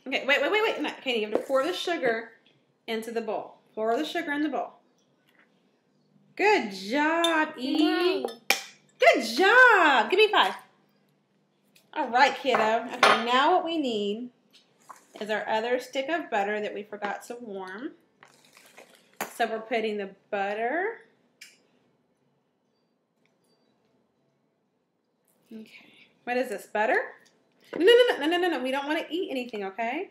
Okay, wait. No, okay, you have to pour the sugar into the bowl. Pour the sugar in the bowl. Good job, Eve. Good job. Give me 5. All right, kiddo. Okay, now what we need is our other stick of butter that we forgot to warm. So we're putting the butter. Okay. What is this, butter? No. We don't want to eat anything, okay?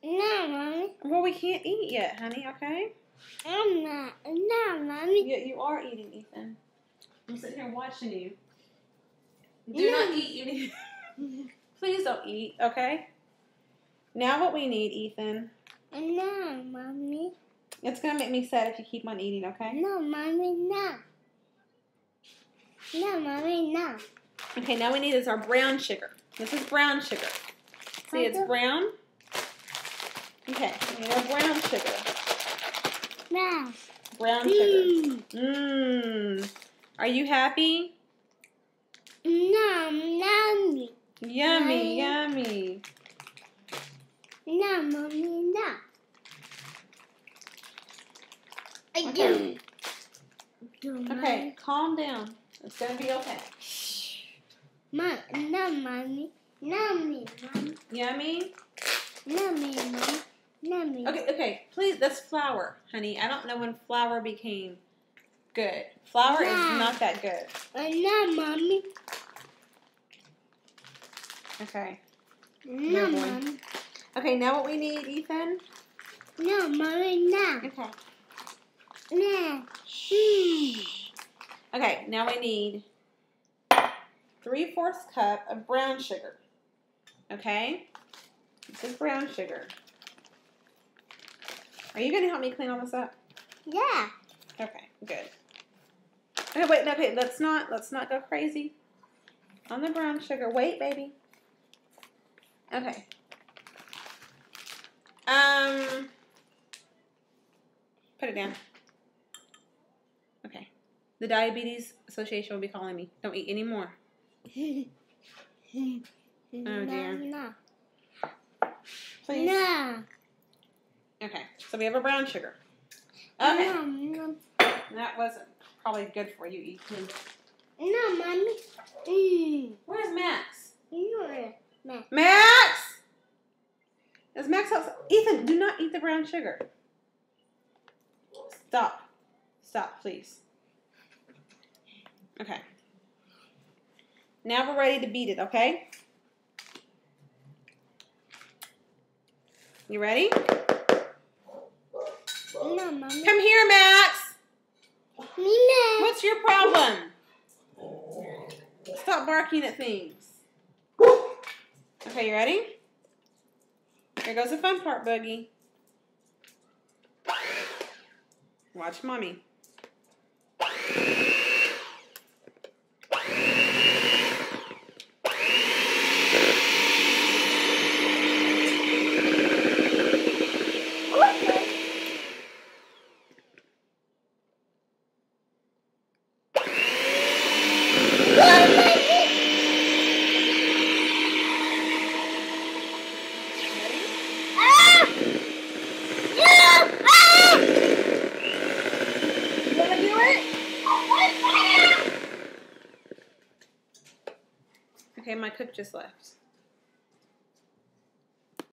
No, Mommy. Well, we can't eat yet, honey, okay? I'm not. No, Mommy. Yeah, you are eating, Ethan. I'm sitting here watching you. Do not eat anything. Please don't eat, okay? Now what we need, Ethan. No, Mommy. It's going to make me sad if you keep on eating, okay? No, Mommy, no. No, Mommy, no. Okay, now we need is our brown sugar. This is brown sugar. See, it's brown. Okay, we need our brown sugar. No. Brown sugar. Mmm. Are you happy? No, Mommy. Yummy, yummy. No, Mommy, no. Okay. Okay, calm down. It's going to be okay. No, Mommy. No, me, Mommy. Yummy? No, me, Mommy. No, me. Okay. Please, that's flour, honey. I don't know when flour became good. Flour is not that good. No, Mommy. Okay. No, Mommy. Okay, now what we need, Ethan? No, Mommy, no. Okay. No. Okay, now we need 3/4 cup of brown sugar. Okay? This is brown sugar. Are you going to help me clean all this up? Yeah. Okay, good. Okay, wait, okay, let's not go crazy on the brown sugar. Wait, baby. Okay. Put it down. Okay. The Diabetes Association will be calling me. Don't eat any more. Oh, dear. No. Please. No. Okay, so we have a brown sugar. Okay. No. That wasn't probably good for you, Ethan. No, Mommy. Where's Max? Max. Max! Is Max outside? Ethan, do not eat the brown sugar. Stop. Stop, please. Okay. Now we're ready to beat it, okay? You ready? No, Mommy. Come here, Max. Me, Max. What's your problem? Stop barking at things. Okay, you ready? Here goes the fun part, Boogie. Watch Mommy. Okay, my cook just left.